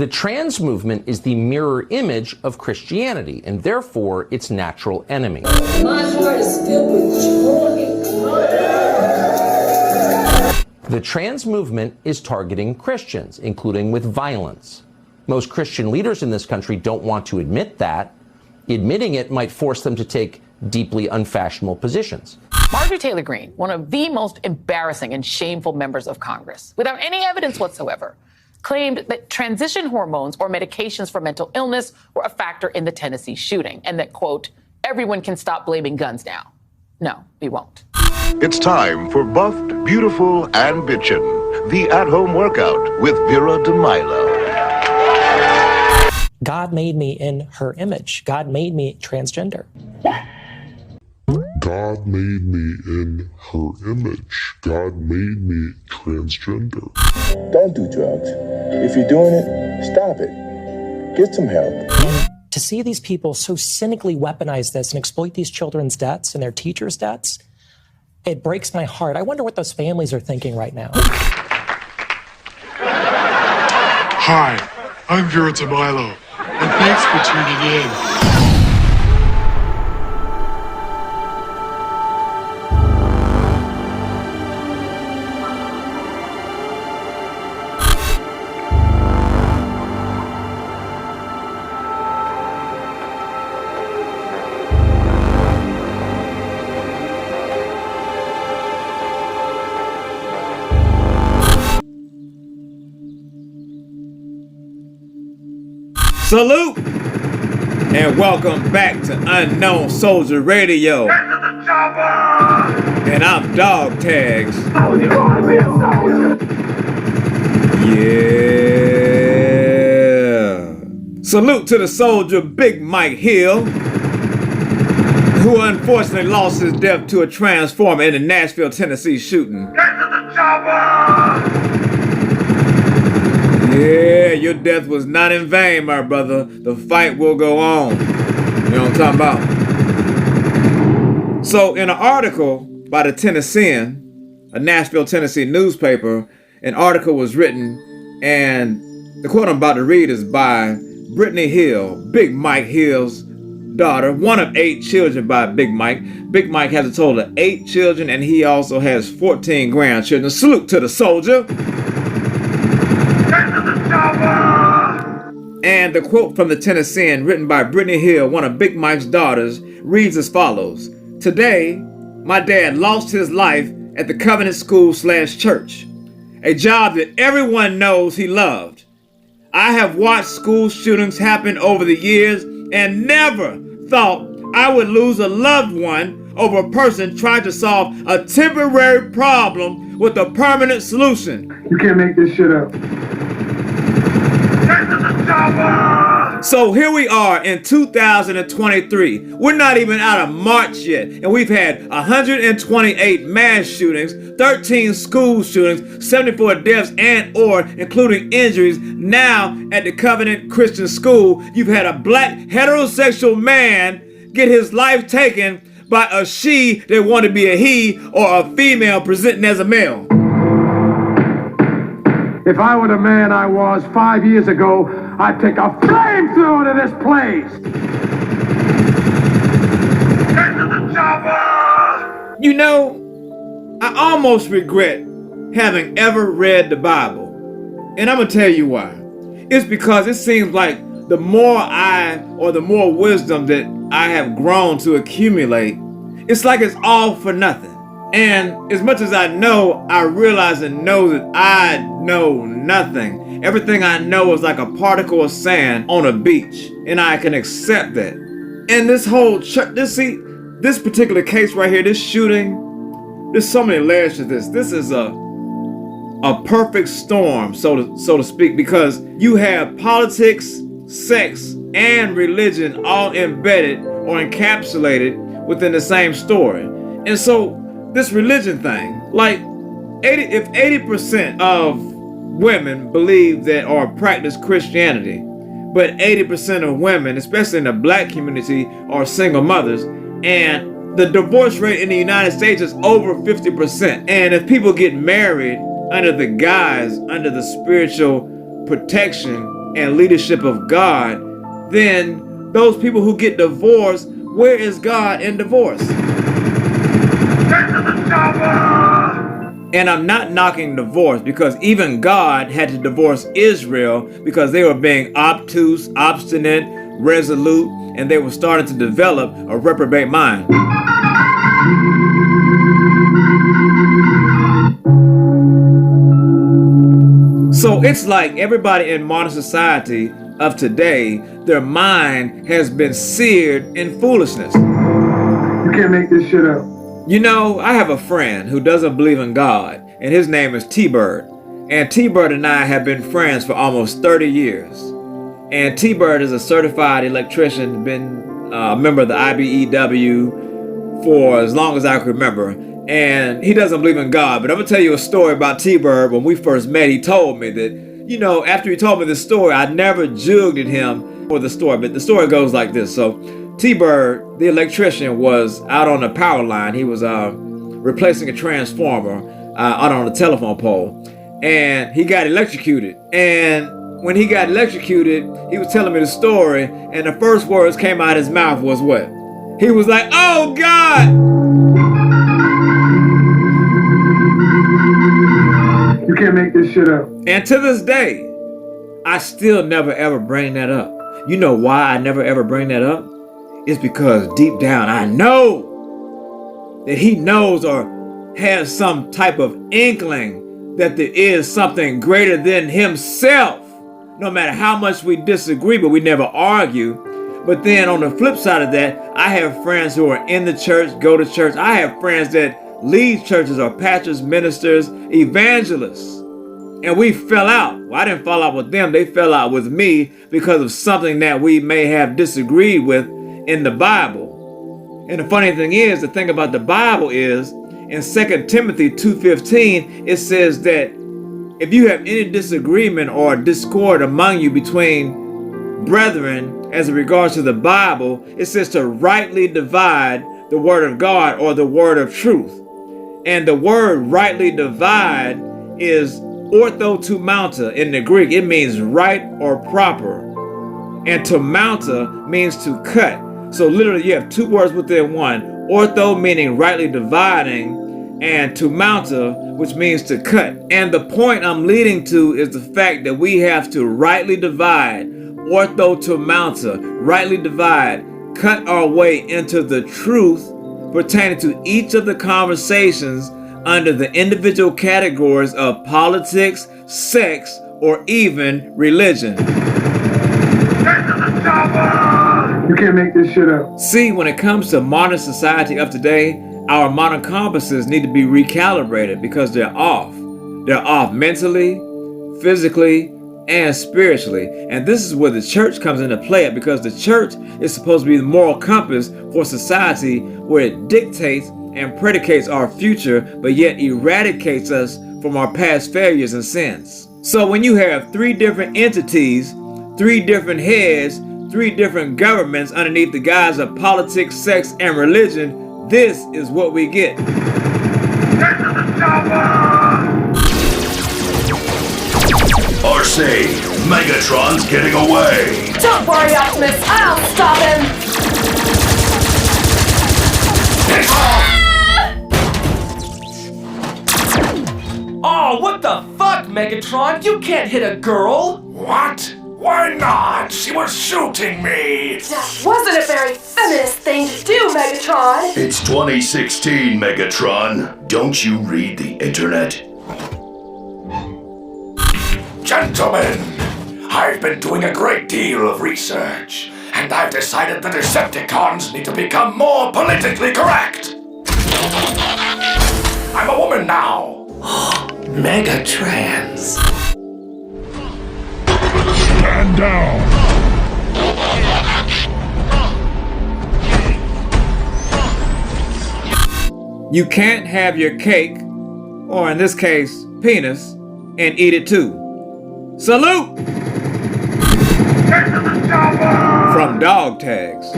The trans movement is the mirror image of Christianity and therefore its natural enemy. My heart is filled with joy. The trans movement is targeting Christians, including with violence. Most Christian leaders in this country don't want to admit that. Admitting it might force them to take deeply unfashionable positions. Marjorie Taylor Greene, one of the most embarrassing and shameful members of Congress, without any evidence whatsoever, claimed that transition hormones or medications for mental illness were a factor in the Tennessee shooting, and that, quote, everyone can stop blaming guns now. No, we won't. It's time for Buffed, Beautiful, and Bitchin', the at-home workout with Vera DeMilo. God made me in her image. God made me transgender. God made me in her image. God made me transgender. Don't do drugs. If you're doing it, stop it. Get some help. To see these people so cynically weaponize this and exploit these children's debts and their teachers' debts, it breaks my heart. I wonder what those families are thinking right now. Hi, I'm Vera DeMilo, and thanks for tuning in. Salute and welcome back to Unknown Soldier Radio. And I'm Dog Tags. Yeah. Salute to the soldier Big Mike Hill, who unfortunately lost his death to a transformer in the Nashville, Tennessee shooting. Yeah, your death was not in vain, my brother. The fight will go on. You know what I'm talking about? So, in an article by the Tennessean, a Nashville, Tennessee newspaper, an article was written, and the quote I'm about to read is by Brittany Hill, Big Mike Hill's daughter, one of 8 children by Big Mike. Big Mike has a total of 8 children, and he also has 14 grandchildren. Salute to the soldier. And the quote from the Tennessean, written by Brittany Hill, one of Big Mike's daughters, reads as follows. Today, my dad lost his life at the Covenant School/church, a job that everyone knows he loved. I have watched school shootings happen over the years and never thought I would lose a loved one over a person trying to solve a temporary problem with a permanent solution. You can't make this shit up. So here we are in 2023. We're not even out of March yet, and we've had 128 mass shootings, 13 school shootings, 74 deaths and or including injuries. Now at the Covenant Christian School, you've had a black heterosexual man get his life taken by a she that wanted to be a he or a female presenting as a male. If I were the man I was 5 years ago, I'd take a flamethrower to this place. Get to the chopper! You know, I almost regret having ever read the Bible. And I'm going to tell you why. It's because it seems like the more the more wisdom that I have grown to accumulate, it's like it's all for nothing. And as much as I know, I realize and know that I know nothing. Everything I know is like a particle of sand on a beach, and I can accept that. And this whole this particular case right here, this shooting, there's so many layers to this. This is a perfect storm, so to speak, because you have politics, sex, and religion all embedded or encapsulated within the same story. And so this religion thing, like if 80% of women believe that or practice Christianity, but 80% of women, especially in the black community, are single mothers, and the divorce rate in the United States is over 50%. And if people get married under the spiritual protection and leadership of God, then those people who get divorced, where is God in divorce? And I'm not knocking divorce, because even God had to divorce Israel because they were being obtuse, obstinate, resolute, and they were starting to develop a reprobate mind. So it's like everybody in modern society of today, their mind has been seared in foolishness. You can't make this shit up. You know, I have a friend who doesn't believe in God, and his name is T-Bird. And T-Bird and I have been friends for almost 30 years. And T-Bird is a certified electrician, been a member of the IBEW for as long as I can remember. And he doesn't believe in God, but I'm gonna tell you a story about T-Bird. When we first met, he told me that, you know, after he told me this story, I never jugged at him for the story, but the story goes like this. So T-Bird, the electrician, was out on a power line. He was replacing a transformer out on a telephone pole, and he got electrocuted. And when he got electrocuted, he was telling me the story, and the first words came out of his mouth was what? He was like, "Oh God!" You can't make this shit up. And to this day, I still never ever bring that up. You know why I never ever bring that up? It's because deep down I know that he knows or has some type of inkling that there is something greater than himself. No matter how much we disagree, but we never argue. But then on the flip side of that, I have friends who are in the church, go to church. I have friends that lead churches, are pastors, ministers, evangelists. And we fell out. Well, I didn't fall out with them. They fell out with me because of something that we may have disagreed with in the Bible. And the funny thing is, the thing about the Bible is, in 2 Timothy 2:15, it says that if you have any disagreement or discord among you between brethren as it regards to the Bible, it says to rightly divide the word of God or the word of truth. And the word rightly divide is orthotumauta in the Greek. It means right or proper. And tumauta means to cut. So literally you have two words within one. Ortho meaning rightly dividing, and tumauta, which means to cut. And the point I'm leading to is the fact that we have to rightly divide, orthotumauta, rightly divide, cut our way into the truth pertaining to each of the conversations under the individual categories of politics, sex, or even religion. You can't make this shit up. See, when it comes to modern society of today, our modern compasses need to be recalibrated because they're off. They're off mentally, physically, and spiritually. And this is where the church comes into play, because the church is supposed to be the moral compass for society, where it dictates and predicates our future, but yet eradicates us from our past failures and sins. So when you have three different entities, three different heads, three different governments underneath the guise of politics, sex, and religion, this is what we get. RC, Megatron's getting away. Don't worry, Optimus. I'll stop him. Oh, what the fuck, Megatron? You can't hit a girl! What? Why not? She was shooting me! That wasn't a very feminist thing to do, Megatron. It's 2016, Megatron. Don't you read the internet? Gentlemen, I've been doing a great deal of research, and I've decided the Decepticons need to become more politically correct. I'm a woman now. Megatrans. Stand down. You can't have your cake, or in this case, penis, and eat it too. Salute! From Dog Tags.